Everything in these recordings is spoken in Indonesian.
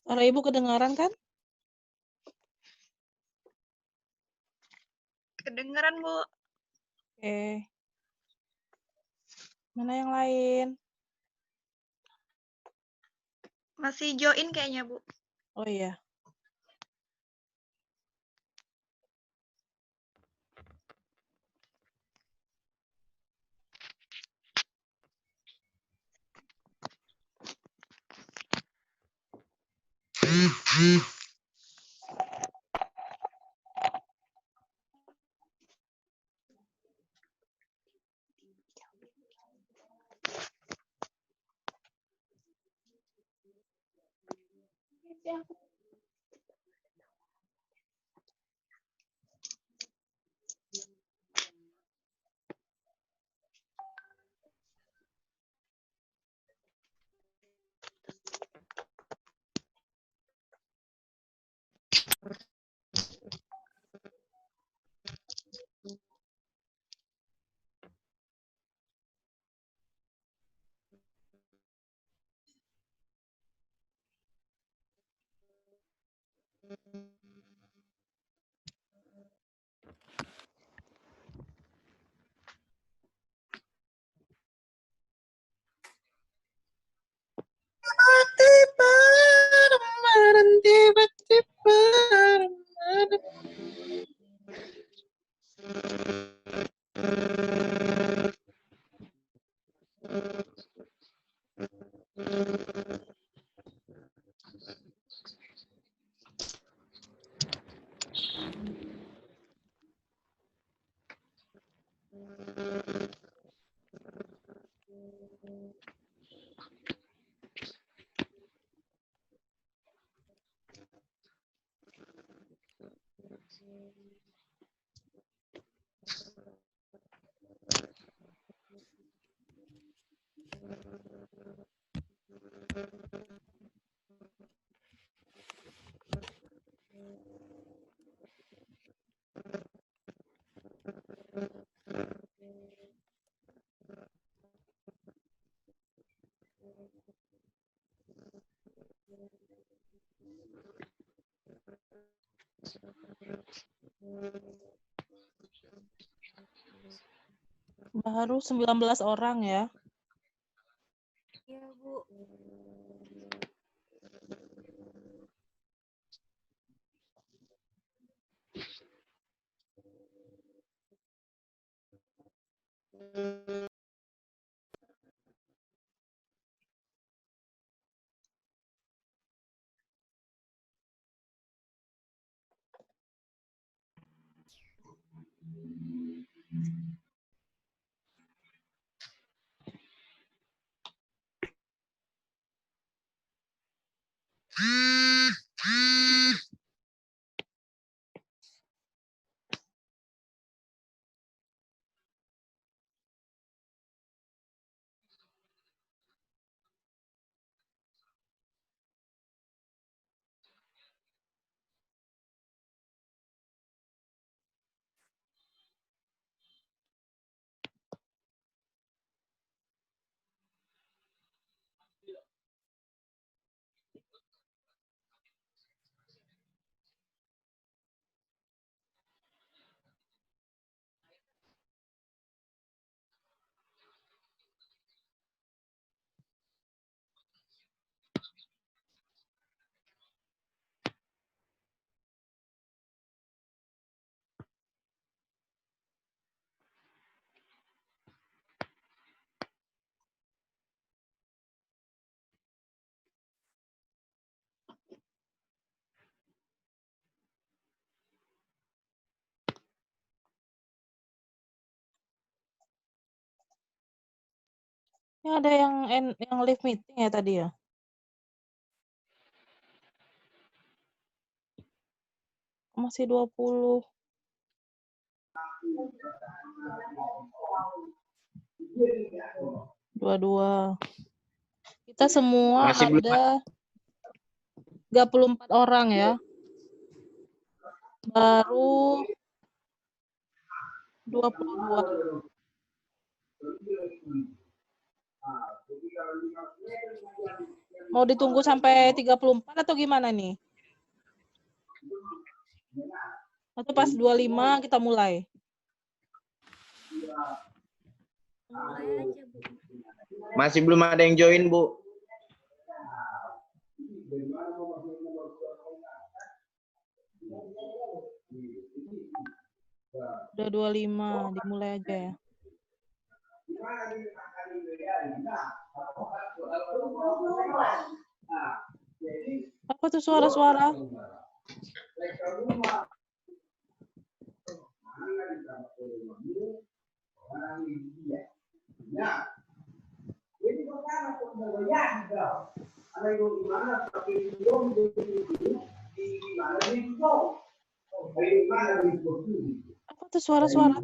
Suara Ibu kedengaran kan? Kedengeran, Bu. Oke. Mana yang lain? Masih join kayaknya, Bu. Oh iya. Baru 19 orang ya. Iya, Bu. Ini ada yang live meeting ya tadi ya? Masih 20. 22. Kita semua Masih belum ada 34 orang ya. Baru 22. Mau ditunggu sampai 34 atau gimana nih? Atau pas 25 kita mulai? Mulai aja, Bu. Masih belum ada yang join, Bu. Udah 25, dimulai aja ya. Apa tuh suara-suara? Apa tuh suara-suara?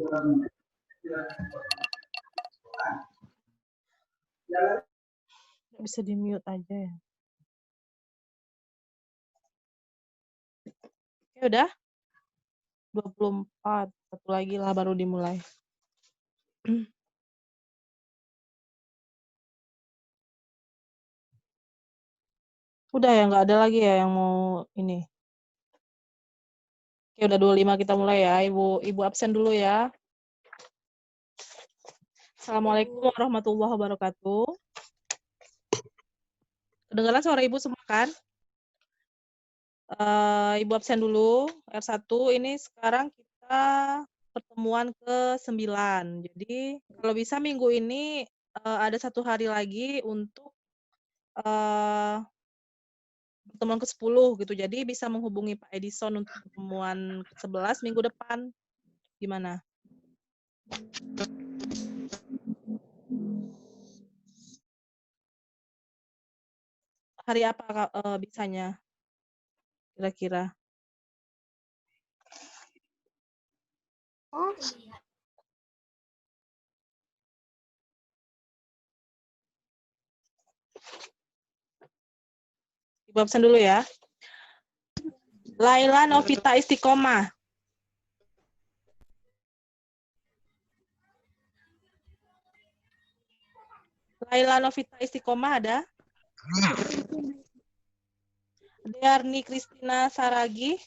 Nggak bisa di-mute aja ya. Oke, udah? 24. Satu lagi lah baru dimulai. Udah ya, nggak ada lagi ya yang mau ini. Oke, udah 25 kita mulai ya. Ibu absen dulu ya. Assalamualaikum warahmatullahi wabarakatuh. Kedengaran suara Ibu semua kan? Ibu absen dulu. R1 ini sekarang kita pertemuan ke-9. Jadi kalau bisa minggu ini ada 1 hari lagi untuk pertemuan ke-10 gitu. Jadi bisa menghubungi Pak Edison untuk pertemuan ke-11 minggu depan. Gimana? Hari apa bisanya? Kira-kira? Oh, Ibu absen dulu ya. Laila Novita Istiqomah. Laila Novita Istiqomah ada? Dearni Kristina Saragi.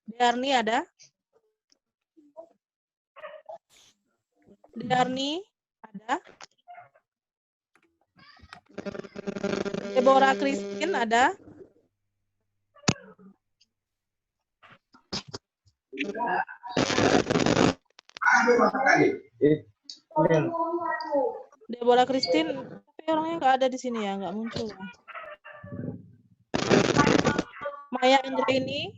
Dearni ada? Dearni ada? Deborah Christine ada? Deborah Christine, tapi orangnya nggak ada di sini ya, nggak muncul ya. Maya Anggraini.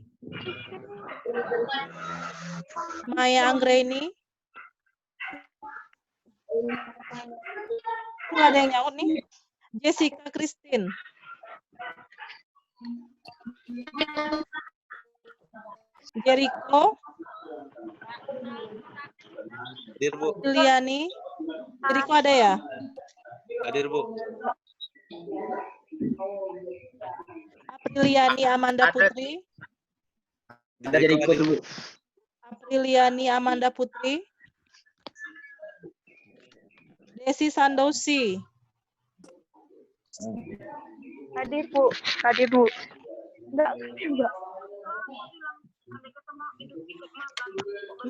Maya Anggraini. Nggak ada yang nyaut nih. Jessica Christine. Jericho. Hadir, Bu. Liliani. Jericho ada ya? Hadir, Bu. Apriliani Amanda Putri. Kita jadi ikut dulu. Apriliani Amanda Putri. Desi Sandosi. hadir, Bu. Hadir, Bu. Enggak.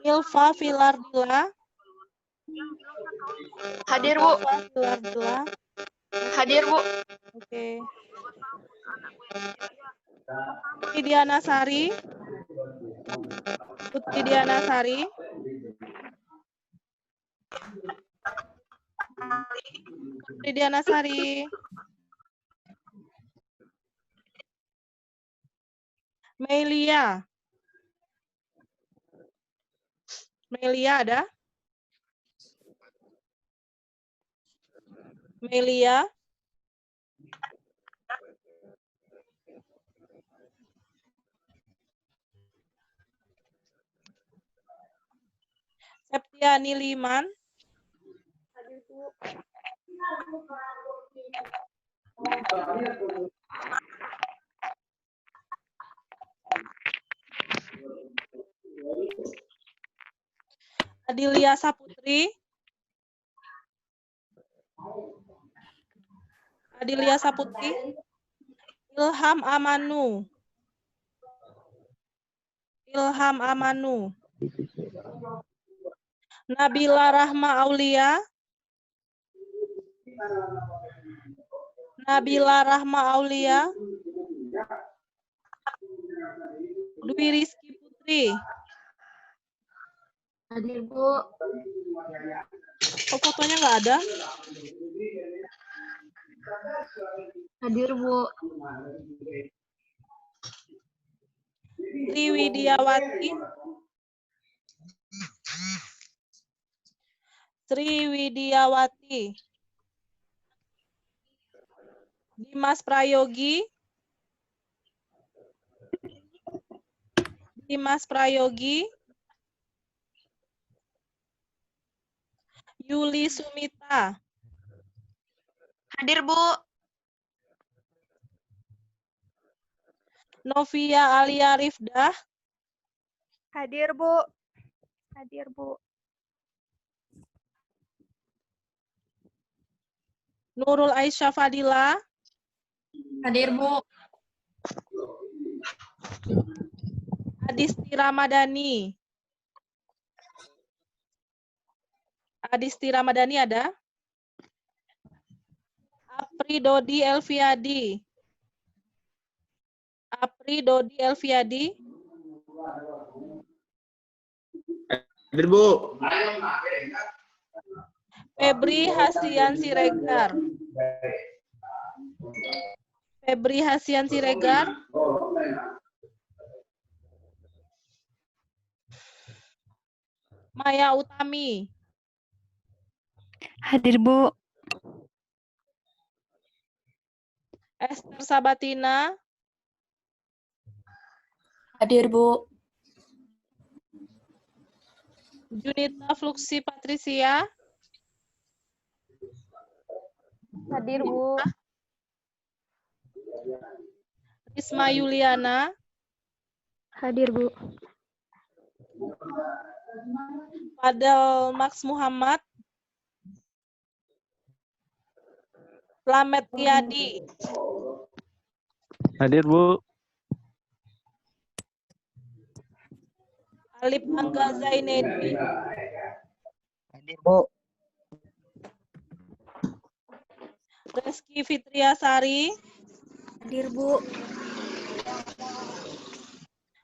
Milva Filardila. Hadir, Bu. Filardila. Hadir, Bu. Oke. Putri Diana Sari. Putri Diana Sari. Putri Diana Sari. Melia. Melia ada? Melia. Septiani Liman. Adilia Saputri. Adilia Saputri. Ilham Amanu. Ilham Amanu. Nabila Rahma Aulia. Nabila Rahma Aulia. Dwi Rizky Putri. Hadir, Bu. Kok fotonya nggak ada? Hadir, Bu. Tri Widiawati. Tri Widiawati. Dimas Prayogi. Dimas Prayogi. Yuli Sumita. Hadir, Bu. Novia Alia Rifdah. Hadir, Bu. Hadir, Bu. Nurul Aisyah Fadila. Hadir, Bu. Adisti Ramadhani. Adisti Ramadhani ada? Apri Dodi Elviadi. Apri Dodi Elviadi. Hadir, Bu. Febri Hasian Siregar. Febri Hasian Siregar. Maya Utami. Hadir, Bu. Esther Sabatina. Hadir, Bu. Junita Fluksi Patricia. Hadir, Bu. Risma Yuliana. Hadir, Bu. Fadel Max Muhammad. Slamet Riyadi. Hadir, Bu. Alip Angga Zainedi. Hadir, Bu. Reski Fitriasari. Hadir, Bu.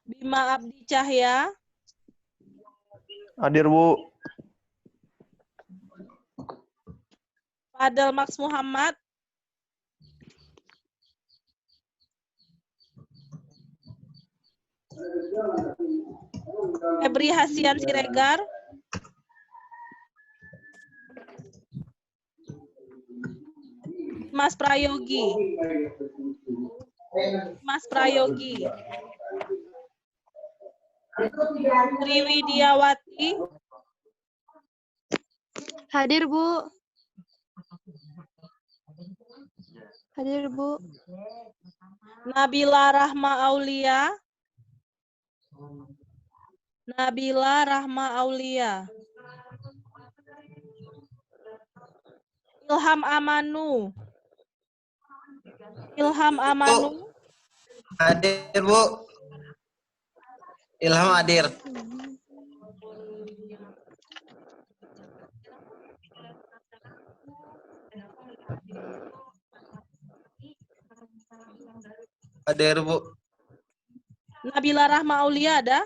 Bima Abdi Cahya. Hadir, Bu. Fadel Max Muhammad. Febri Hasian Siregar. Mas Prayogi. Mas Prayogi. Tri Widiawati. Hadir, Bu. Hadir, Bu. Nabila Rahma Aulia. Nabila Rahma Aulia. Ilham Amanu. Ilham Amanu. Hadir, Bu. Ilham hadir. Hadir, Bu. Nabila Rahma Aulia ada?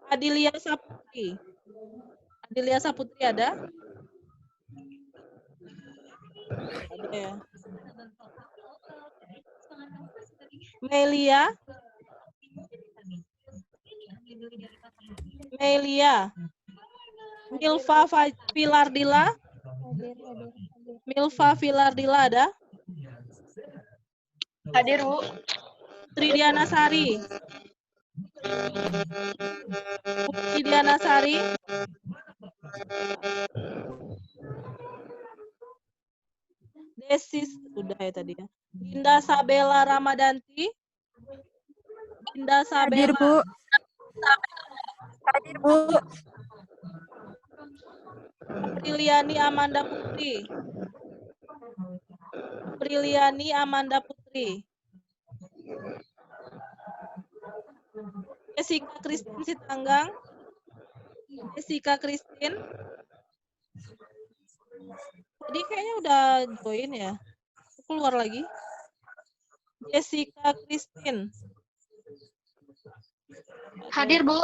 Adilia Saputri. Adilia Saputri ada? Ada ya. Melia. Melia. Milva Filardila. Milva Filardila ada? Hadir, Bu. Tridiana Sari. Tridiana Sari. Desis sudah ya tadi ya. Dinda Sabella Ramadanti. Dinda Hadir, Sabella. Bu. Hadir, Bu. Apriliani Amanda Putri. Apriliani Amanda Putri. Jessica Christine Sitanggang. Jessica Christine. Tadi kayaknya udah join ya. Keluar lagi. Jessica Christine. Hadir, Bu.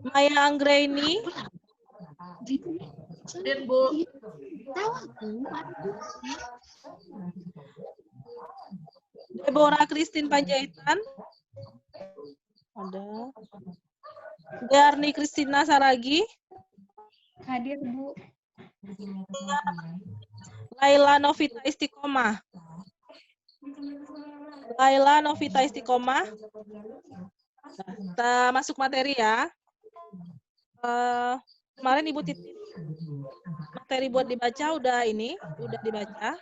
Maya Anggraini. Hadir, Bu. Deborah Christine Panjaitan. Ada. Garni Christina Saragi. Hadir, Bu. Laila Novita Istiqomah. Laila Novita Istiqomah. Nah, kita masuk materi ya. Kemarin Ibu titip materi buat dibaca udah dibaca.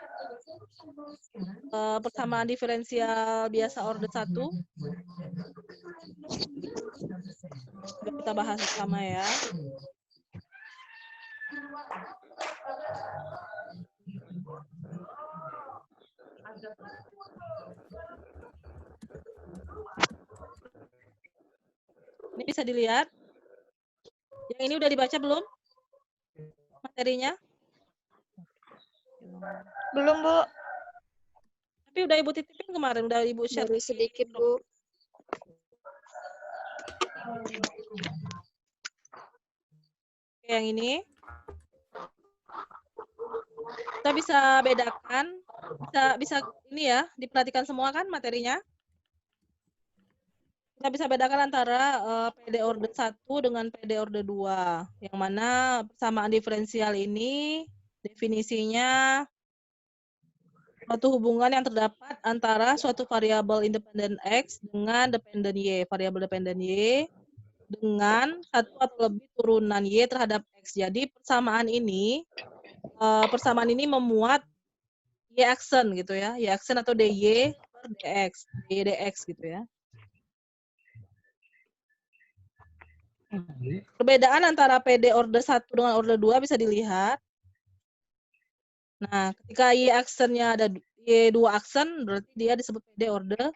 Persamaan diferensial biasa order 1. Sudah kita bahas bersama ya. Ini bisa dilihat. Yang ini udah dibaca belum? Materinya? Belum, Bu. Tapi udah Ibu titipin kemarin, udah Ibu share. Baru sedikit, Bu. Oke, yang ini. Kita bisa bedakan, bisa ini ya, diperhatikan semua kan materinya? Kita bisa bedakan antara PD order 1 dengan PD order 2. Yang mana persamaan diferensial ini definisinya suatu hubungan yang terdapat antara suatu variabel independen X dengan dependen Y, variabel dependen Y dengan satu atau lebih turunan Y terhadap X. Jadi persamaan ini memuat Y aksen gitu ya, Y aksen atau DY per DX, DY DX gitu ya. Perbedaan antara PD order 1 dengan order 2 bisa dilihat. Nah, ketika Y aksennya ada Y2 aksen, berarti dia disebut PD order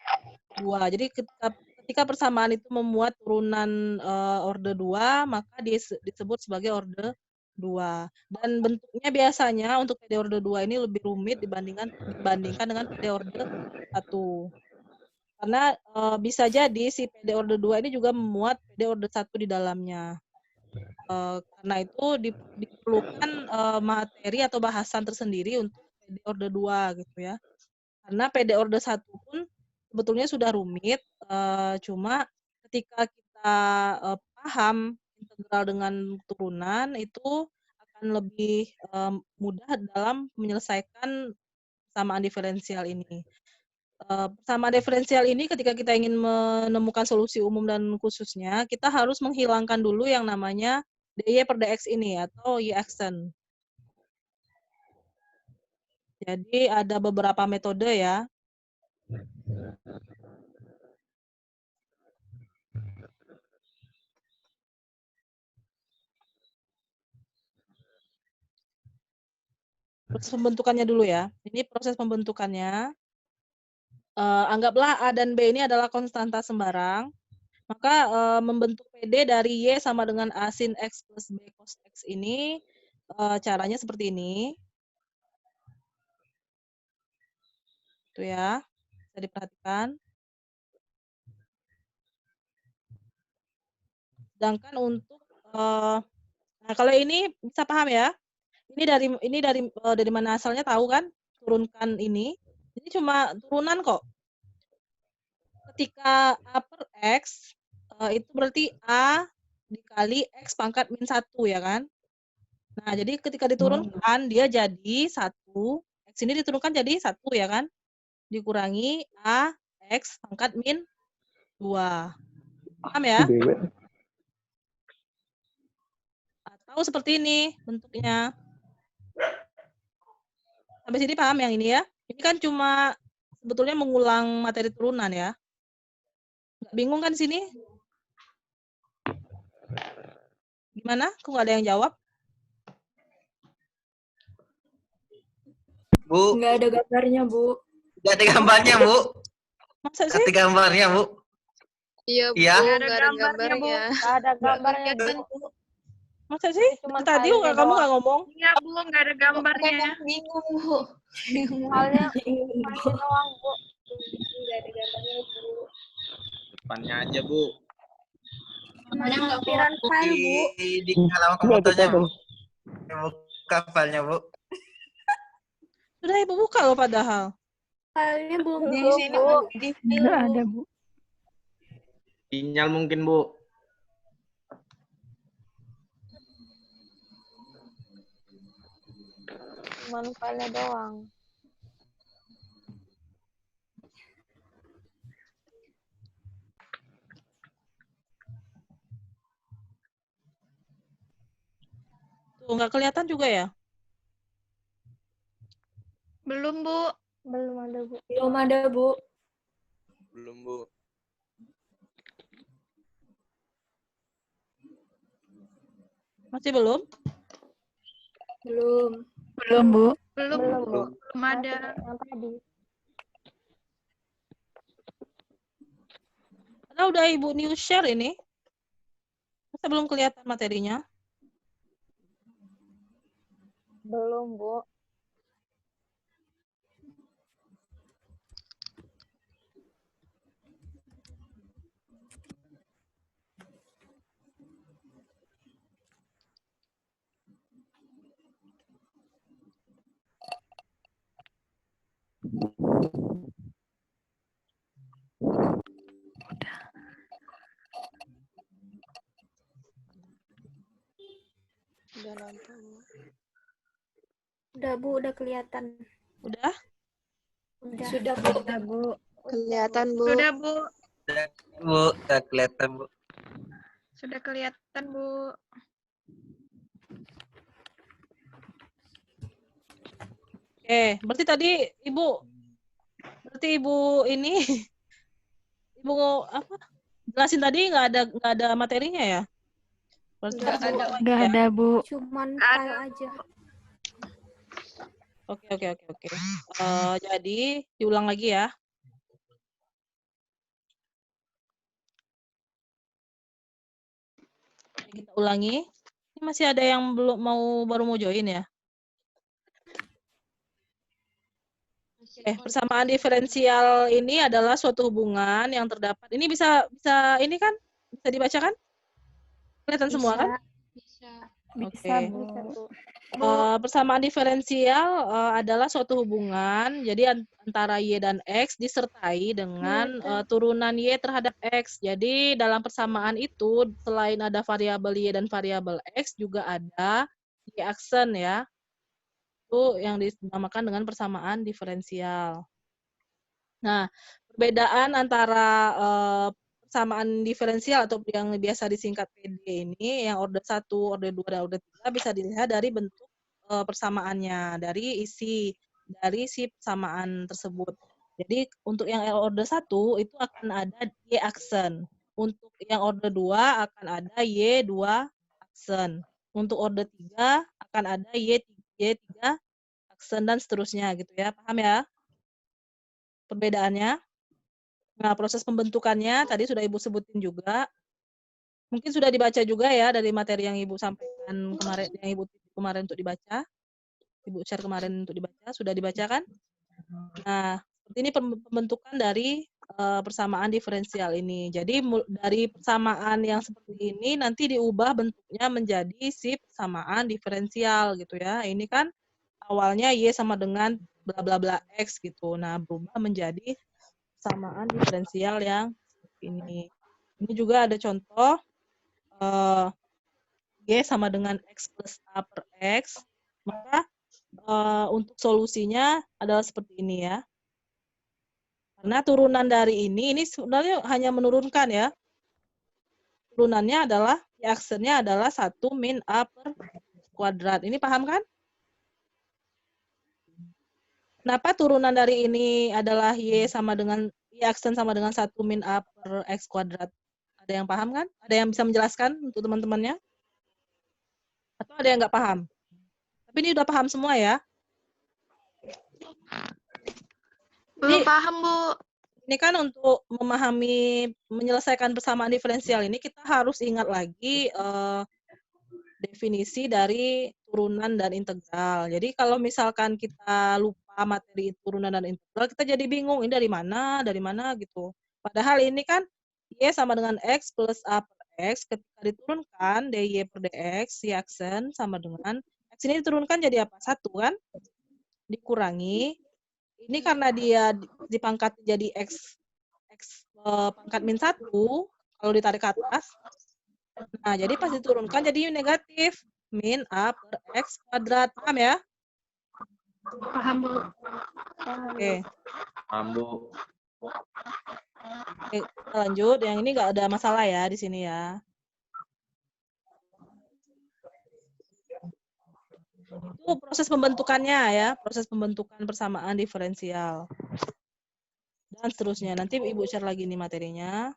2. Jadi ketika persamaan itu memuat turunan order 2, maka disebut sebagai order 2. Dan bentuknya biasanya untuk PD order 2 ini lebih rumit dibandingkan dengan PD order 1. Karena bisa jadi si PD order 2 ini juga memuat PD order 1 di dalamnya. Karena itu diperlukan materi atau bahasan tersendiri untuk PD order 2 gitu ya. Karena PD order 1 pun sebetulnya sudah rumit, cuma ketika kita paham integral dengan turunan itu akan lebih mudah dalam menyelesaikan persamaan diferensial ini. Persamaan diferensial ini ketika kita ingin menemukan solusi umum dan khususnya, kita harus menghilangkan dulu yang namanya DY per DX ini atau Y aksen. Jadi ada beberapa metode ya. Proses pembentukannya dulu ya. Ini proses pembentukannya. Anggaplah A dan B ini adalah konstanta sembarang. Maka membentuk PD dari Y sama dengan A sin X plus B cos X ini caranya seperti ini. Itu ya. Bisa diperhatikan. Sedangkan untuk nah kalau ini bisa paham ya. Ini dari mana asalnya tahu kan? Turunkan ini. Ini cuma turunan kok. Ketika A per X itu berarti A dikali X pangkat min 1 ya kan? Nah, jadi ketika diturunkan dia jadi 1. X ini diturunkan jadi 1 ya kan? Dikurangi A X pangkat min 2. Paham ya? Atau seperti ini bentuknya. Sampai sini paham yang ini ya? Ini kan cuma sebetulnya mengulang materi turunan ya. Nggak bingung kan di sini? Gimana? Kok nggak ada yang jawab? Bu. Nggak ada gambarnya, Bu. Nggak ada gambarnya, Bu. Masa Nggak sih? ada gambarnya, Bu. Iya, Bu. Iya. Nggak ada gambarnya. Nggak ada gambarnya, Bu. Masa sih? Cuma Tadi filenya kamu doang. nggak ngomong? Iya, Bu. Nggak ada gambarnya. Bingung, Bu. Filenya doang, Bu. Nggak ada gambarnya, Bu. Depannya aja, Bu. Namanya lampiran file, Bu. Di halaman komputernya, Bu. Buka filenya, Bu. Sudah Ibu buka loh padahal. Filenya belum Di belum, sini, Bu. Bu. Nggak ada, Bu. Sinyal mungkin, Bu. Cuma filenya doang. Tuh nggak kelihatan juga ya? Belum, Bu. Belum ada, Bu. Belum ada, Bu. Belum, Bu. Masih belum? Belum. Belum, Bu. Belum, Belum, Bu. Bu. Belum ada. Yang tadi. Karena udah Ibu new share ini. Masa belum kelihatan materinya? Belum, Bu. Udah, Bu. Udah kelihatan. Udah? Udah. Sudah, Bu. Udah, Bu. Kelihatan, Bu. Sudah, Bu. Bu, udah kelihatan, Bu. Sudah kelihatan, Bu. Berarti tadi Ibu ini Ibu apa? Jelasin tadi nggak ada materinya ya? Berarti Nggak harus ada. ulang lagi Nggak ya? ada, Bu. Cuman file aja. Oke. Jadi diulang lagi ya. Kita ulangi. Ini masih ada yang baru mau join ya? Persamaan diferensial ini adalah suatu hubungan yang terdapat. Ini bisa ini kan? Bisa dibacakan? Kelihatan semua kan? Bisa. Bisa, Oke. Bu. Bisa, Bu. Persamaan diferensial adalah suatu hubungan, jadi antara Y dan X disertai dengan turunan Y terhadap X. Jadi dalam persamaan itu, selain ada variabel Y dan variabel X, juga ada Y aksen ya. Itu yang dinamakan dengan persamaan diferensial. Nah, perbedaan antara persamaan diferensial atau yang biasa disingkat PD ini, yang order 1, order 2, dan order 3 bisa dilihat dari bentuk persamaannya, dari isi dari si persamaan tersebut. Jadi untuk yang order 1 itu akan ada Y aksen. Untuk yang order 2 akan ada Y2 aksen. Untuk order 3 akan ada Y3 aksen dan seterusnya gitu ya. Paham ya? Perbedaannya. Nah, proses pembentukannya tadi sudah Ibu sebutin juga. Mungkin sudah dibaca juga ya dari materi yang Ibu sampaikan kemarin, yang Ibu kemarin untuk dibaca. Ibu share kemarin untuk dibaca, sudah dibaca kan? Nah, seperti ini pembentukan dari persamaan diferensial ini. Jadi dari persamaan yang seperti ini nanti diubah bentuknya menjadi si persamaan diferensial gitu ya. Ini kan awalnya Y sama dengan bla bla bla X gitu. Nah, berubah menjadi persamaan diferensial yang ini. Ini juga ada contoh Y sama dengan X plus A per X. Maka untuk solusinya adalah seperti ini ya. Karena turunan dari ini sebenarnya hanya menurunkan ya. Turunannya adalah, Y aksennya adalah 1 min A per kuadrat. Ini paham kan? Kenapa turunan dari ini adalah Y aksen sama dengan 1 min A per X kuadrat? Ada yang paham kan? Ada yang bisa menjelaskan untuk teman-temannya? Atau ada yang nggak paham? Tapi ini udah paham semua ya? Belum Ini, paham, Bu. ini kan untuk memahami, menyelesaikan persamaan diferensial ini, kita harus ingat lagi definisi dari turunan dan integral. Jadi kalau misalkan kita lupa materi turunan dan integral, kita jadi bingung, ini dari mana gitu. Padahal ini kan Y sama dengan X plus A per X, ketika diturunkan dy per dx, Y aksen sama dengan, X ini diturunkan jadi apa? 1 kan? Dikurangi, ini karena dia dipangkat jadi X pangkat min 1, kalau ditarik ke atas, nah jadi pas diturunkan jadi negatif, min A per X kuadrat, paham ya? Paham, Bu. Oke. Paham, Bu. Oke, kita lanjut. Yang ini nggak ada masalah ya di sini ya. Itu proses pembentukannya ya, proses pembentukan persamaan diferensial. Dan seterusnya. Nanti Ibu share lagi nih materinya.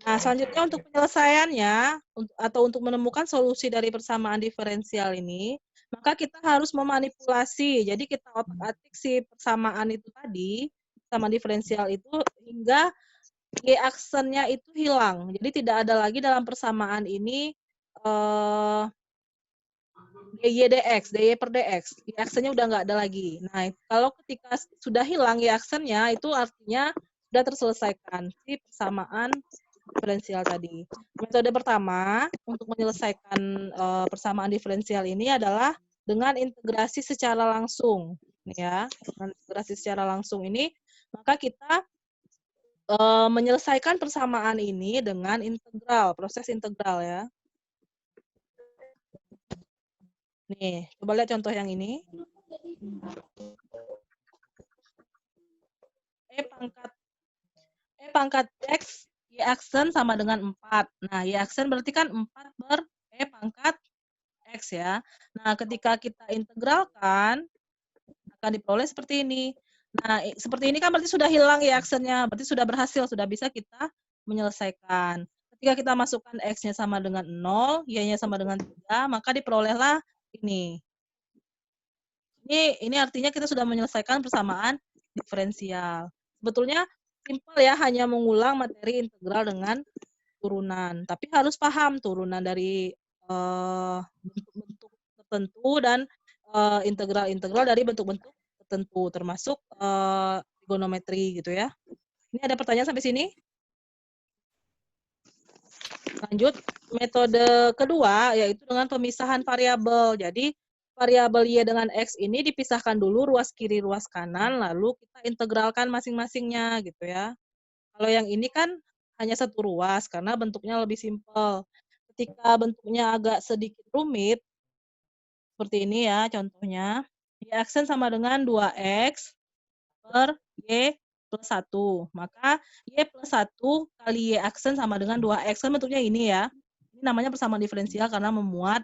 Nah, selanjutnya untuk penyelesaiannya, atau untuk menemukan solusi dari persamaan diferensial ini, maka kita harus memanipulasi. Jadi kita otak-atik si persamaan itu tadi, persamaan diferensial itu, hingga Y aksennya itu hilang. Jadi tidak ada lagi dalam persamaan ini dy dx, dy per dx. Y aksennya udah nggak ada lagi. Nah, kalau ketika sudah hilang Y aksennya, itu artinya sudah terselesaikan si persamaan diferensial tadi. Metode pertama untuk menyelesaikan persamaan diferensial ini adalah dengan integrasi secara langsung. Ya, dengan integrasi secara langsung ini, maka kita menyelesaikan persamaan ini dengan integral, proses integral ya. Nih, coba lihat contoh yang ini. E pangkat X, Y aksen sama dengan 4. Nah, Y aksen berarti kan 4 per E pangkat X ya. Nah, ketika kita integralkan, akan diperoleh seperti ini. Nah, seperti ini kan berarti sudah hilang Y aksennya, berarti sudah berhasil, sudah bisa kita menyelesaikan. Ketika kita masukkan X-nya sama dengan 0, Y-nya sama dengan 3, maka diperolehlah ini. Ini artinya kita sudah menyelesaikan persamaan diferensial. Sebetulnya simpel ya, hanya mengulang materi integral dengan turunan. Tapi harus paham turunan dari bentuk-bentuk tertentu dan integral-integral dari bentuk-bentuk tertentu, termasuk trigonometri gitu ya. Ini ada pertanyaan sampai sini? Lanjut, metode kedua yaitu dengan pemisahan variabel. Jadi variabel Y dengan X ini dipisahkan dulu ruas kiri, ruas kanan, lalu kita integralkan masing-masingnya gitu ya. Kalau yang ini kan hanya satu ruas karena bentuknya lebih simpel. Ketika bentuknya agak sedikit rumit, seperti ini ya contohnya. Y aksen sama dengan 2X per Y plus 1. Maka Y plus 1 kali Y aksen sama dengan 2X. Kan bentuknya ini ya. Ini namanya persamaan diferensial karena memuat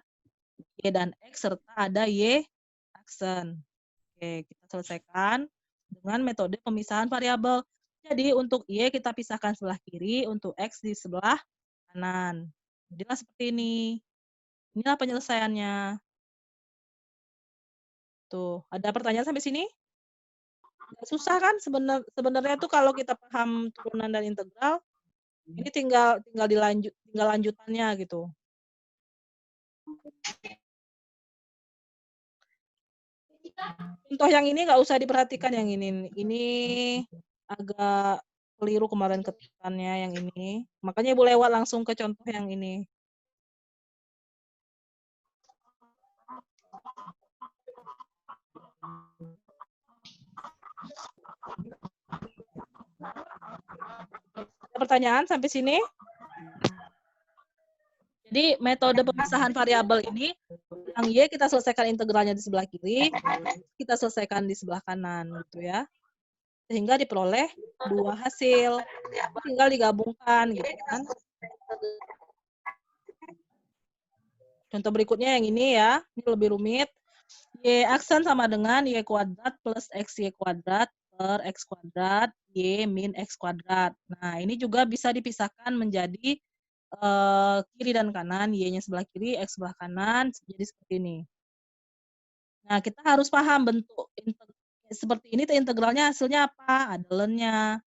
Y dan X serta ada Y aksen. Oke, kita selesaikan dengan metode pemisahan variabel. Jadi untuk Y kita pisahkan sebelah kiri, untuk X di sebelah kanan. Jadilah seperti ini. Inilah penyelesaiannya. Tuh, ada pertanyaan sampai sini? Nggak susah kan sebenarnya tuh kalau kita paham turunan dan integral, ini tinggal lanjutannya gitu. Contoh yang ini nggak usah diperhatikan yang ini. Ini agak keliru kemarin ketikannya yang ini. Makanya Ibu lewat langsung ke contoh yang ini. Ada pertanyaan sampai sini? Jadi metode pemisahan variabel ini, yang Y kita selesaikan integralnya di sebelah kiri, kita selesaikan di sebelah kanan gitu ya. Sehingga diperoleh dua hasil. Tinggal digabungkan gitu kan. Contoh berikutnya yang ini ya, ini lebih rumit. Y aksen sama dengan Y kuadrat plus XY kuadrat per X kuadrat Y min X kuadrat. Nah, ini juga bisa dipisahkan menjadi kiri dan kanan, Y-nya sebelah kiri, X sebelah kanan, jadi seperti ini. Nah, kita harus paham bentuk seperti ini integralnya hasilnya apa? Ada ln-nya.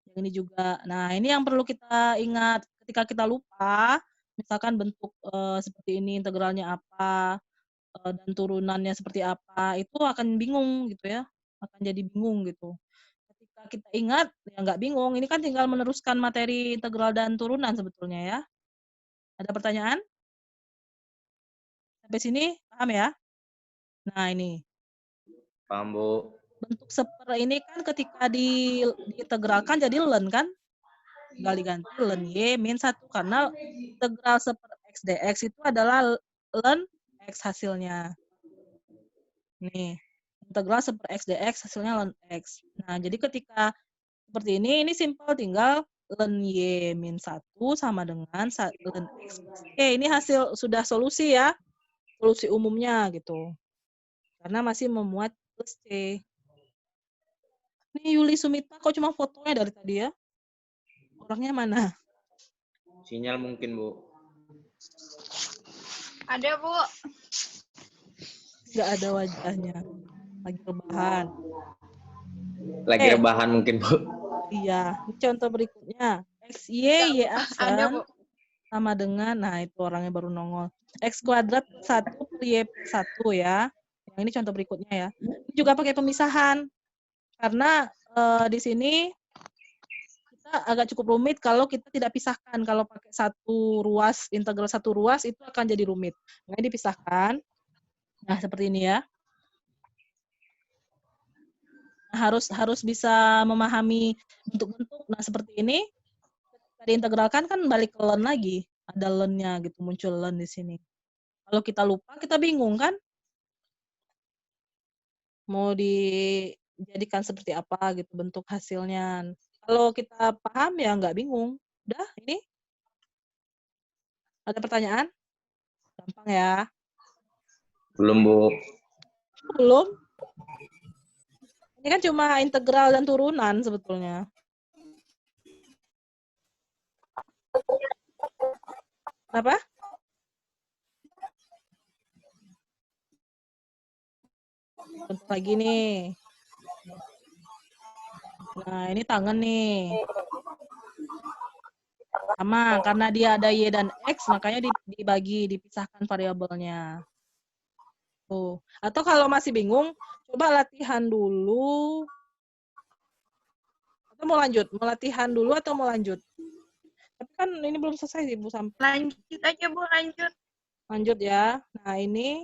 Yang ini juga. Nah, ini yang perlu kita ingat ketika kita lupa, misalkan bentuk seperti ini integralnya apa, dan turunannya seperti apa, itu akan bingung gitu ya, akan jadi bingung gitu. Ketika kita ingat, ya nggak bingung, ini kan tinggal meneruskan materi integral dan turunan sebetulnya ya. Ada pertanyaan? Sampai sini paham ya? Nah, ini. Paham, Bu. Bentuk ini kan ketika diintegralkan jadi ln kan? Tinggal diganti ln Y min 1 karena integral x dx itu adalah ln x hasilnya. Nih, integral x dx hasilnya ln x. Nah, jadi ketika seperti ini simple tinggal ln Y min 1 sama dengan ln x. Oke, ini hasil sudah solusi ya. Solusi umumnya gitu. Karena masih memuat plus C. Ini Yuli Sumita kok cuma fotonya dari tadi ya? Orangnya mana? Sinyal mungkin, Bu. Ada, Bu. Nggak ada wajahnya. Lagi rebahan. Lagi rebahan mungkin, Bu. Iya. Ini contoh berikutnya. X, Y Ada, aksen Bu. sama dengan, nah itu orangnya baru nongol. X kuadrat 1 per Y per 1 ya. Yang ini contoh berikutnya ya. Ini juga pakai pemisahan. Karena di sini kita agak cukup rumit kalau kita tidak pisahkan. Kalau pakai satu ruas, integral satu ruas itu akan jadi rumit. Nah, dipisahkan. Nah, seperti ini ya. Nah, harus bisa memahami bentuk-bentuk. Nah, seperti ini. Ketika diintegralkan kan balik ke ln lagi. Ada ln-nya gitu, muncul ln di sini. Kalau kita lupa, kita bingung kan? Mau dijadikan seperti apa gitu bentuk hasilnya. Kalau kita paham ya nggak bingung. Udah, ini. Ada pertanyaan? Gampang ya. Belum, Bu. Belum? Ini kan cuma integral dan turunan sebetulnya. Apa? Contoh lagi nih. Nah, ini tangan nih. Sama, karena dia ada Y dan X, makanya dipisahkan variabelnya. Tuh. Atau kalau masih bingung, coba latihan dulu. Atau mau lanjut? Mau latihan dulu atau mau lanjut? Tapi kan ini belum selesai sih, Bu. Sampai. Lanjut aja, Bu, lanjut. Lanjut ya. Nah, ini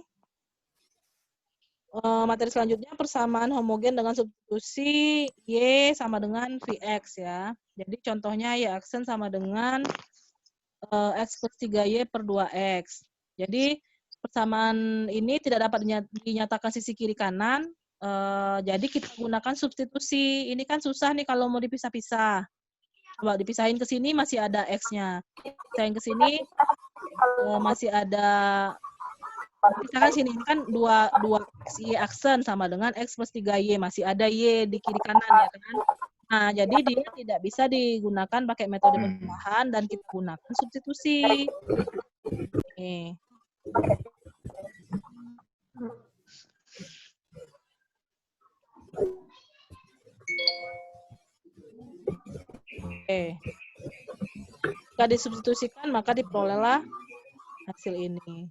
materi selanjutnya persamaan homogen dengan substitusi Y sama dengan Vx ya. Jadi contohnya Y aksen sama dengan X plus 3Y per 2X. Jadi persamaan ini tidak dapat dinyatakan sisi kiri kanan. Jadi kita gunakan substitusi. Ini kan susah nih kalau mau dipisah-pisah. Coba dipisahin ke sini masih ada X-nya. Pisahin ke sini masih ada, misalkan sini kan 2X Y aksen sama dengan X plus 3Y. Masih ada Y di kiri kanan ya kan. Nah, jadi dia tidak bisa digunakan pakai metode penambahan dan kita gunakan substitusi. Nih. Oke. Jika disubstitusikan, maka diperolehlah hasil ini.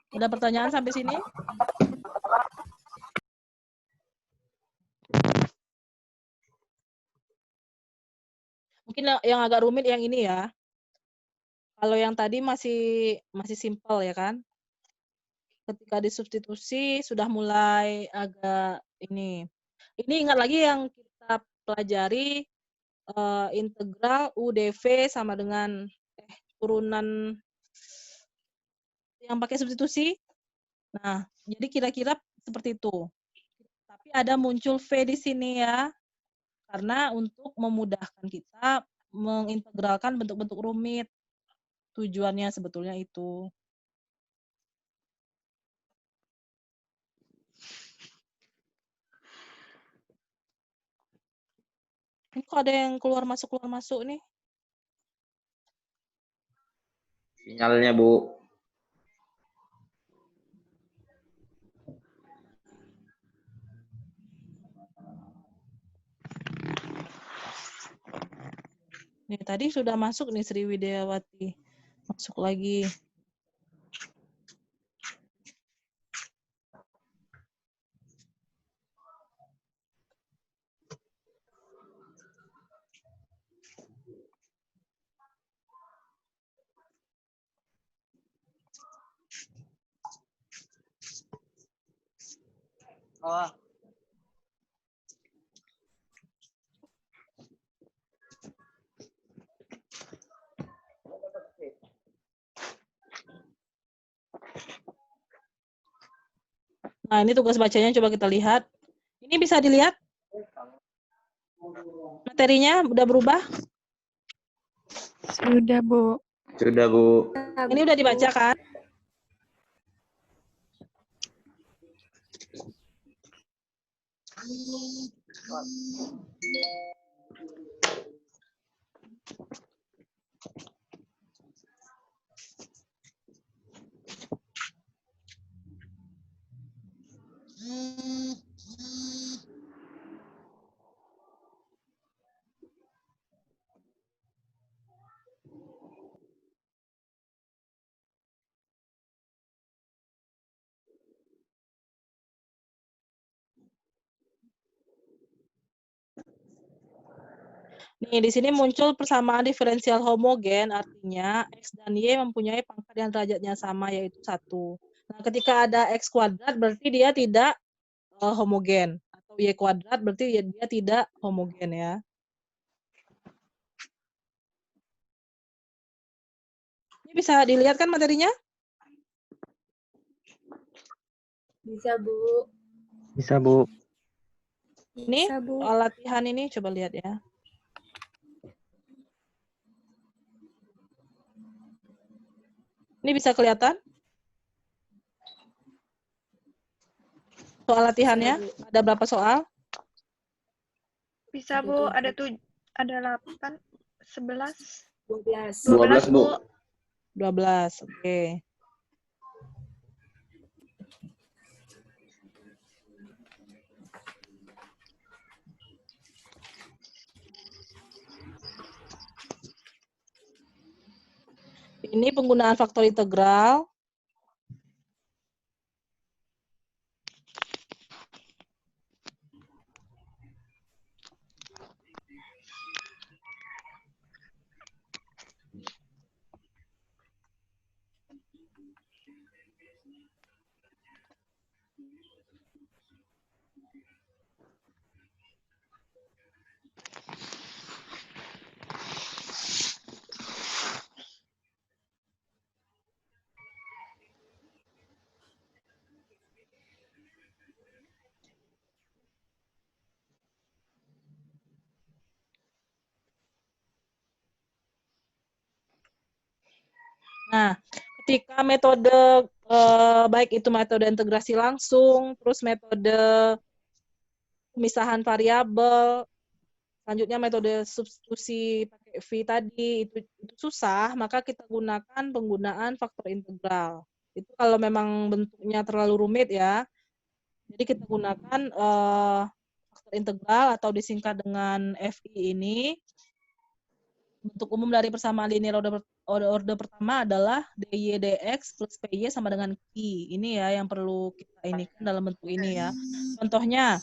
Ada pertanyaan sampai sini? Mungkin yang agak rumit yang ini ya. Kalau yang tadi masih simpel ya kan? Ketika disubstitusi sudah mulai agak ini. Ini ingat lagi yang kita pelajari integral UdV sama dengan turunan yang pakai substitusi. Nah, jadi kira-kira seperti itu. Tapi ada muncul V di sini ya. Karena untuk memudahkan kita mengintegralkan bentuk-bentuk rumit. Tujuannya sebetulnya itu. Ini kok ada yang keluar masuk nih? Sinyalnya, Bu. Nih, tadi sudah masuk nih Sri Widiawati. Masuk lagi. Oh. Nah, ini tugas bacanya coba kita lihat. Ini bisa dilihat? Materinya udah berubah? Sudah, Bu. Sudah, Bu. Ini udah dibaca kan? Nih, di sini muncul persamaan diferensial homogen, artinya X dan Y mempunyai pangkat yang derajatnya sama, yaitu 1. Nah, ketika ada X kuadrat, berarti dia tidak homogen. Atau Y kuadrat, berarti dia tidak homogen ya. Ini bisa dilihat kan materinya? Bisa, Bu. Bisa, Bu. Ini Bisa, Bu. soal latihan ini, coba lihat ya. Ini bisa kelihatan? Soal latihannya, ada berapa soal? Bisa, Bu. Ada 8, 11. 12. 12, Bu. 12, oke. Ini penggunaan faktor integral. Nah, ketika metode baik itu metode integrasi langsung, terus metode pemisahan variabel, selanjutnya metode substitusi pakai V tadi itu susah, maka kita gunakan penggunaan faktor integral. Itu kalau memang bentuknya terlalu rumit ya. Jadi kita gunakan faktor integral atau disingkat dengan FI ini. Bentuk umum dari persamaan linear order pertama adalah dy dx plus py sama dengan Q. Ini ya yang perlu kita inikan dalam bentuk ini ya. Contohnya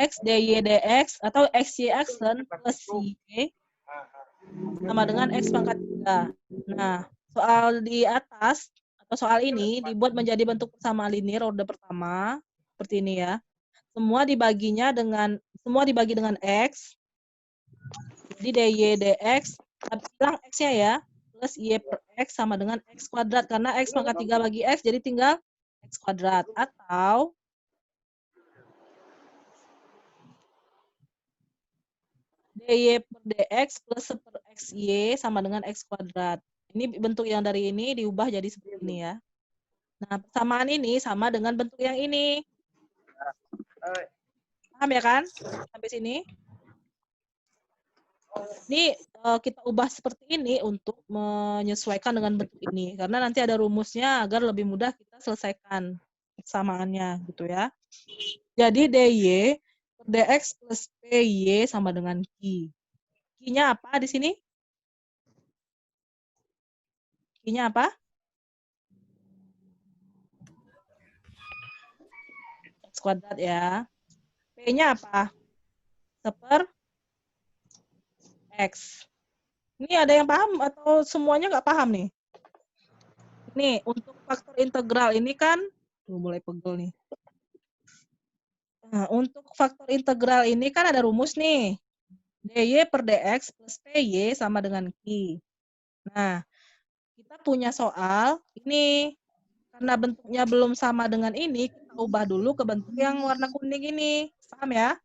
x dy dx atau xy aksen plus y sama dengan x pangkat 3. Nah, soal di atas atau soal ini dibuat menjadi bentuk persamaan linear order pertama seperti ini ya. Semua dibagi dengan x. Jadi dy dx, bilang x-nya ya, plus y per x sama dengan x kuadrat. Karena x pangkat 3 bagi x, jadi tinggal x kuadrat. Atau dy per dx plus per xy sama dengan x kuadrat. Ini bentuk yang dari ini diubah jadi seperti ini ya. Nah, persamaan ini sama dengan bentuk yang ini. Paham ya kan? Sampai sini? Ini kita ubah seperti ini untuk menyesuaikan dengan bentuk ini. Karena nanti ada rumusnya agar lebih mudah kita selesaikan persamaannya gitu ya. Jadi DY per DX plus PY sama dengan Q. Q-nya apa di sini? Q-nya apa? X kuadrat ya. P-nya apa? Seper X. Ini ada yang paham atau semuanya nggak paham nih? Nih, untuk faktor integral ini kan, mulai pegel nih. Nah, untuk faktor integral ini kan ada rumus nih. DY per DX plus PY sama dengan Q. Nah, kita punya soal, ini karena bentuknya belum sama dengan ini, kita ubah dulu ke bentuk yang warna kuning ini. Paham ya?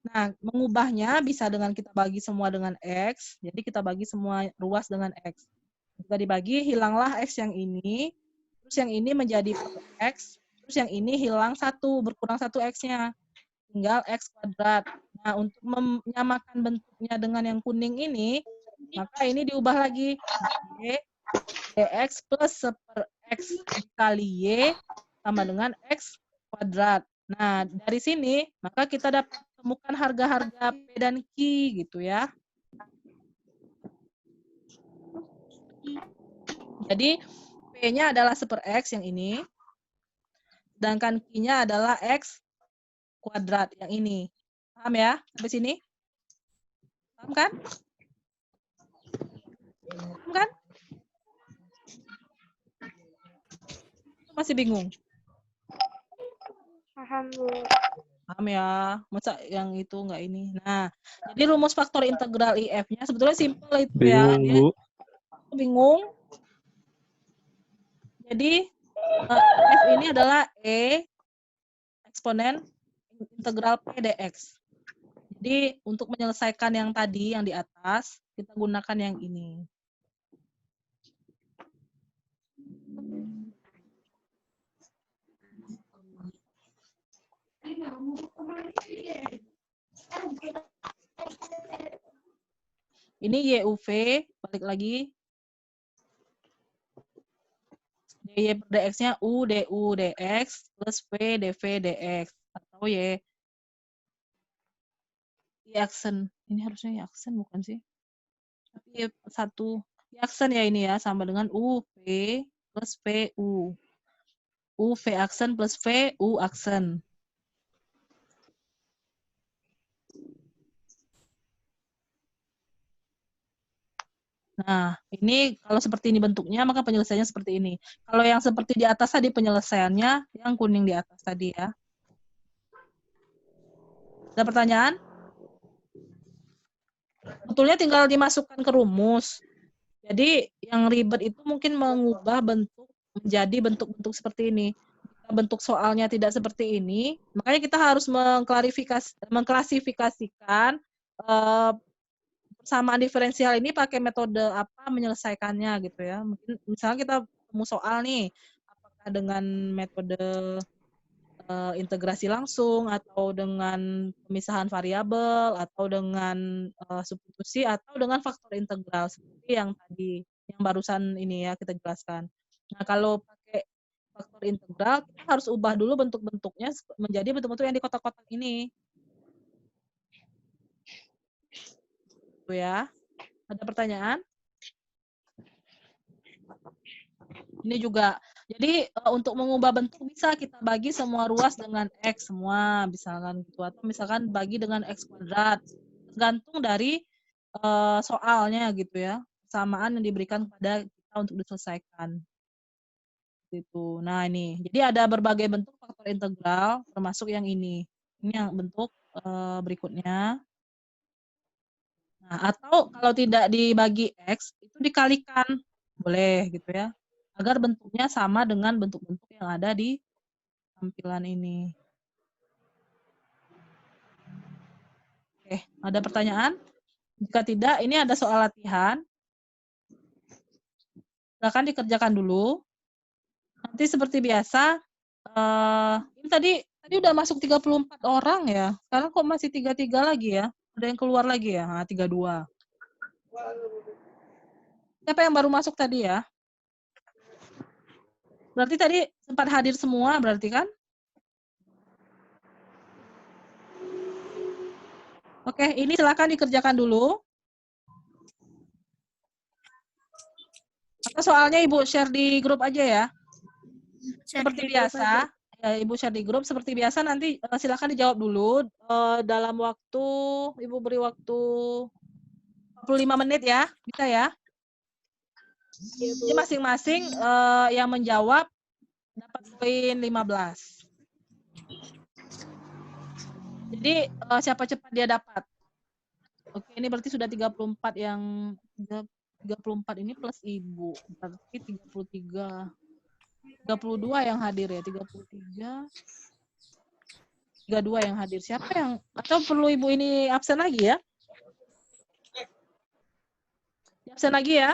Nah, mengubahnya bisa dengan kita bagi semua dengan X. Jadi kita bagi semua ruas dengan X. Jika dibagi, hilanglah X yang ini. Terus yang ini menjadi X. Terus yang ini hilang satu, berkurang satu X-nya. Tinggal X kuadrat. Nah, untuk menyamakan bentuknya dengan yang kuning ini, maka ini diubah lagi. Dx plus seper X dikali Y sama dengan X kuadrat. Nah, dari sini, maka kita dapat temukan harga-harga P dan Q gitu ya. Jadi, P-nya adalah seper X yang ini, sedangkan Q-nya adalah X kuadrat yang ini. Paham ya? Sampai sini? Paham kan? Paham kan? Masih bingung? Paham, Bu. Paham ya? Masa yang itu enggak ini? Nah, jadi rumus faktor integral IF-nya sebetulnya simpel itu ya. Bingung, Bu. Bingung? Jadi, F ini adalah E eksponen integral P dx. Jadi, untuk menyelesaikan yang tadi, yang di atas, kita gunakan yang ini. Ini YUV, balik lagi. DY per dx-nya U DU dx plus V DV dx. Atau Y aksen. Ini harusnya Y aksen bukan sih? Tapi satu Y aksen ya ini ya, sama dengan UV plus VU. UV aksen plus VU aksen. Nah, ini kalau seperti ini bentuknya, maka penyelesaiannya seperti ini. Kalau yang seperti di atas tadi, penyelesaiannya yang kuning di atas tadi ya. Ada pertanyaan? Betulnya tinggal dimasukkan ke rumus. Jadi yang ribet itu mungkin mengubah bentuk menjadi bentuk-bentuk seperti ini. Jika bentuk soalnya tidak seperti ini, makanya kita harus mengklasifikasikan persamaan diferensial ini pakai metode apa menyelesaikannya gitu ya. Mungkin misalnya kita temu soal nih, apakah dengan metode integrasi langsung atau dengan pemisahan variabel atau dengan substitusi atau dengan faktor integral seperti yang tadi yang barusan ini ya kita jelaskan. Nah, kalau pakai faktor integral kita harus ubah dulu bentuk-bentuknya menjadi bentuk-bentuk yang di kotak-kotak ini. Itu ya. Ada pertanyaan? Ini juga, jadi untuk mengubah bentuk bisa kita bagi semua ruas dengan X semua, misalkan gitu. Atau misalkan bagi dengan X kuadrat. Tergantung dari soalnya gitu ya. Persamaan yang diberikan kepada kita untuk diselesaikan. Gitu. Nah ini, jadi ada berbagai bentuk faktor integral, termasuk yang ini. Ini yang bentuk berikutnya. Nah, atau kalau tidak dibagi X, itu dikalikan. Boleh gitu ya. Agar bentuknya sama dengan bentuk-bentuk yang ada di tampilan ini. Oke, ada pertanyaan? Jika tidak, ini ada soal latihan. Silakan dikerjakan dulu. Nanti seperti biasa, ini tadi udah masuk 34 orang ya. Sekarang kok masih 33 lagi ya? Ada yang keluar lagi ya? Nah, 32. Siapa yang baru masuk tadi ya? Berarti tadi sempat hadir semua berarti kan? Oke, ini silakan dikerjakan dulu. Atau soalnya Ibu share di grup aja ya. Seperti biasa, ya, Ibu share di grup seperti biasa, nanti silakan dijawab dulu dalam waktu, Ibu beri waktu 45 menit ya, bisa ya? Jadi masing-masing yang menjawab dapat poin 15. Jadi siapa cepat dia dapat. Oke, ini berarti sudah 34 yang 34 ini plus Ibu. Berarti 32 yang hadir ya, 32 yang hadir. Siapa yang, atau perlu Ibu ini absen lagi ya? Absen lagi ya?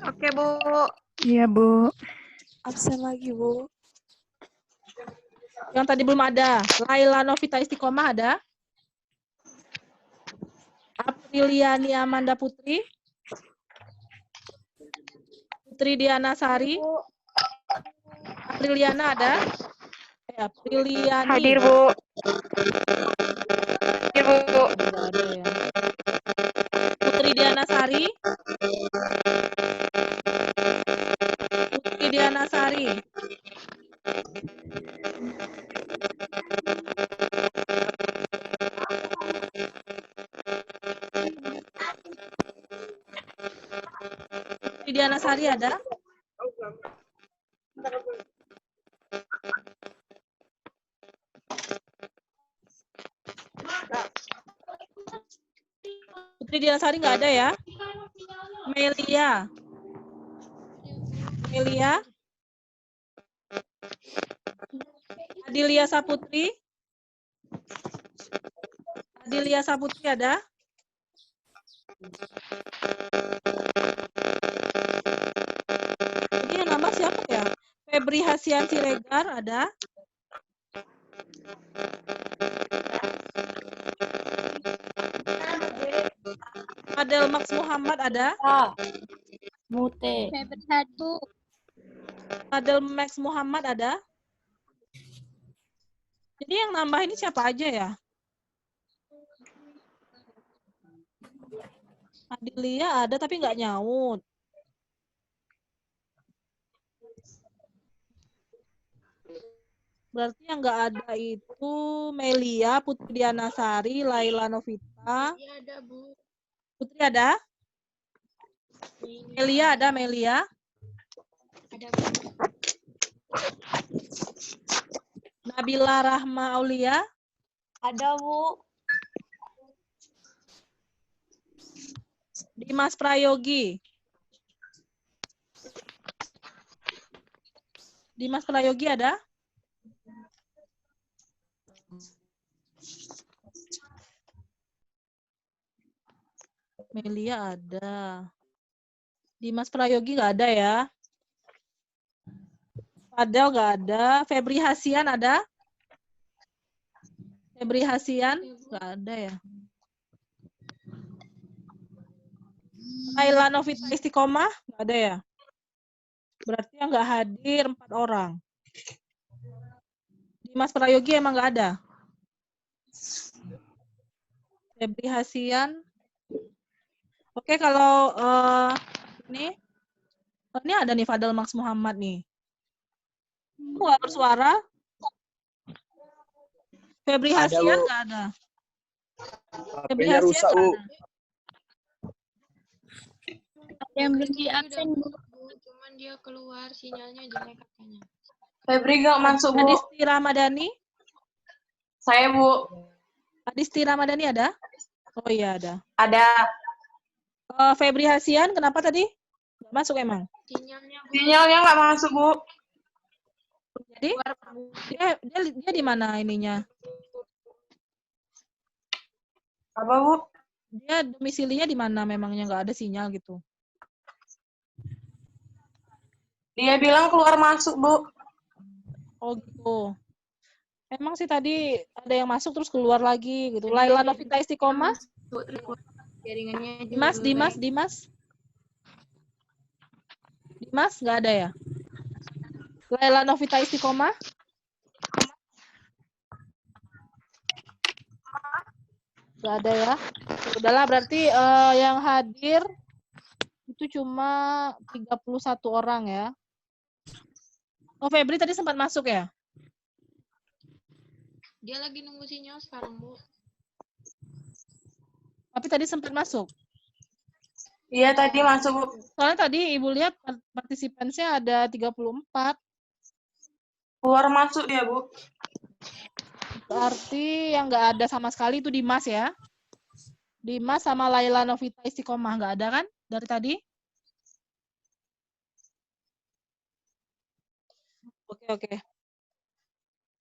Oke, Bu. Iya, Bu. Absen lagi, Bu. Yang tadi belum ada. Laila Novita Istiqomah ada? Apriliani Amanda Putri? Putri Diana Sari? Apriliana ada? Apriliani. Hadir, Bu. Hadir, Bu. Tidak ada ya. Putri Diana Sari? Putri Diana Sari? Putri Diana Sari ada? Putri Diana Sari nggak ada ya? Melia? Melia? Adilia Saputri? Adilia Saputri ada? Ini yang nambah siapa ya? Febri Hasian Siregar ada? Adel Max Muhammad ada? Mute. Adel Max Muhammad ada? Jadi yang nambah ini siapa aja ya? Adilia ada tapi nggak nyaut. Berarti yang nggak ada itu Melia, Putri Diana Sari, Laila Novita. Iya ada, Bu. Putri ada? Melia ada, Melia? Ada, Bu. Nabila Rahma Aulia? Ada, Bu. Dimas Prayogi? Dimas Prayogi ada? Melia ada. Dimas Prayogi nggak ada ya? Fadel nggak ada. Febri Hasian ada? Febri Hasian nggak ada ya? Laila Novita Istiqomah nggak ada ya? Berarti yang nggak hadir 4 orang. Dimas Prayogi emang nggak ada? Febri Hasian. Oke, kalau ini ada nih Fadel Max Muhammad nih. Nggak bersuara. Febri Hasian nggak ada. Febri HP-nya Hasian rusak, nggak Bu. ada. Ada yang belum di absen, Bu. Cuman dia keluar sinyalnya jelek katanya. Febri nggak masuk, Bu. Adisti Ramadhani? Saya, Bu. Adisti Ramadhani ada? Oh iya ada. Ada. Febri Hasian kenapa tadi? Nggak masuk emang? Sinyalnya, Bu. Sinyalnya nggak masuk, Bu. Jadi dia di mana ininya? Apa, Bu? Dia domisilinya di mana memangnya nggak ada sinyal gitu? Dia bilang keluar masuk, Bu. Oh gitu. Emang sih tadi ada yang masuk terus keluar lagi gitu. Laila Novita Istiqomah? Jaringannya juga Dimas, belum Dimas, baik. Dimas. Dimas nggak ada ya? Laila Novita Istiqomah. Nggak ada ya. Udahlah berarti yang hadir itu cuma 31 orang ya. Oh, Febri tadi sempat masuk ya? Dia lagi nunggu sinyal sekarang, Bu. Tapi tadi sempat masuk. Iya, tadi masuk, Bu. Soalnya tadi Ibu lihat partisipansnya ada 34. Keluar masuk dia, Bu. Berarti yang nggak ada sama sekali itu Dimas ya? Dimas sama Laila Novita Istiqomah nggak ada kan dari tadi? Oke.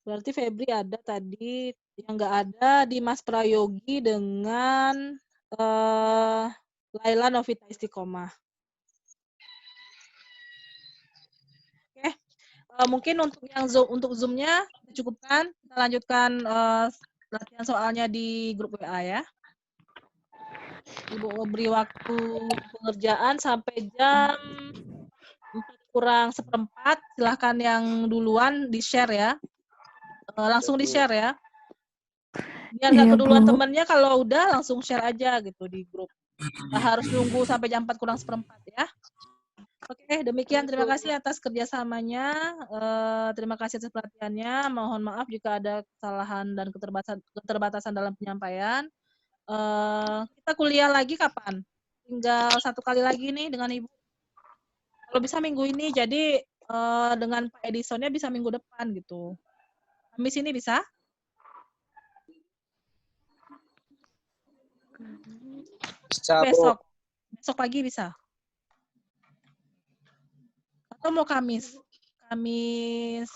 Berarti Febri ada tadi, yang nggak ada Dimas Prayogi dengan Laila Novita Istiqomah. Oke, mungkin untuk Zoom-nya cukupkan. Kita lanjutkan latihan soalnya di grup WA ya. Ibu beri waktu pengerjaan sampai jam 4:04. Silahkan yang duluan di-share ya. Langsung di-share ya. Biar nggak keduluan temennya, kalau udah langsung share aja gitu di grup. Nggak harus nunggu sampai jam 4:04 ya. Oke, demikian. Terima kasih atas kerjasamanya. Terima kasih atas perhatiannya. Mohon maaf jika ada kesalahan dan keterbatasan dalam penyampaian. Kita kuliah lagi kapan? Tinggal 1 kali lagi nih dengan Ibu. Kalau bisa minggu ini, jadi dengan Pak Edisonnya bisa minggu depan gitu. Kamis ini bisa? Bisa, Bu. Besok pagi bisa? Atau mau Kamis? Kamis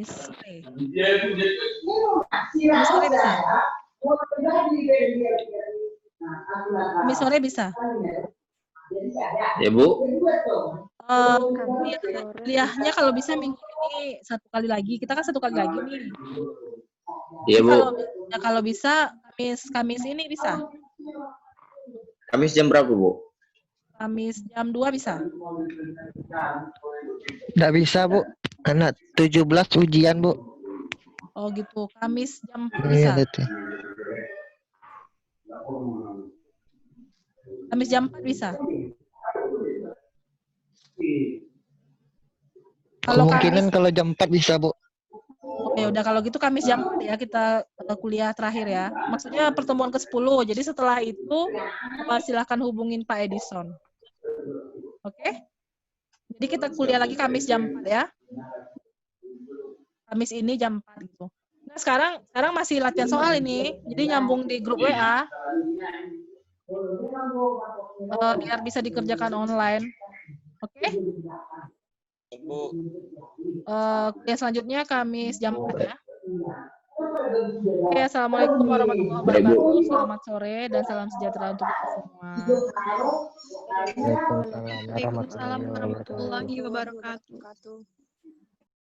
sore. Kamis sore bisa? Kamis sore bisa? Ya, Bu. Kuliahnya kalau bisa minggu ini 1 kali lagi. Kita kan 1 kali lagi nih. Iya, Bu. Kalau bisa Kamis ini bisa? Kamis jam berapa, Bu? Kamis jam 2 bisa? Nggak bisa, Bu. Karena 17 ujian, Bu. Oh gitu. Kamis jam 4 Iya, bisa? itu. Kamis jam 4 bisa? Kemungkinan kalau jam 4 bisa, Bu. Oh, ya udah kalau gitu Kamis jam 4 ya kita kuliah terakhir ya. Maksudnya pertemuan ke-10. Jadi setelah itu silahkan hubungin Pak Edison. Oke? Jadi kita kuliah lagi Kamis jam 4 ya. Kamis ini jam 4 gitu. Nah, sekarang masih latihan soal ini. Jadi nyambung di grup WA. Biar bisa dikerjakan online. Oke? Kuliah selanjutnya Kamis jam 4 ya. Oke, Assalamualaikum warahmatullahi wabarakatuh. Selamat sore dan salam sejahtera untuk kita semua. Waalaikumsalam Waalaikumsalam warahmatullahi wabarakatuh.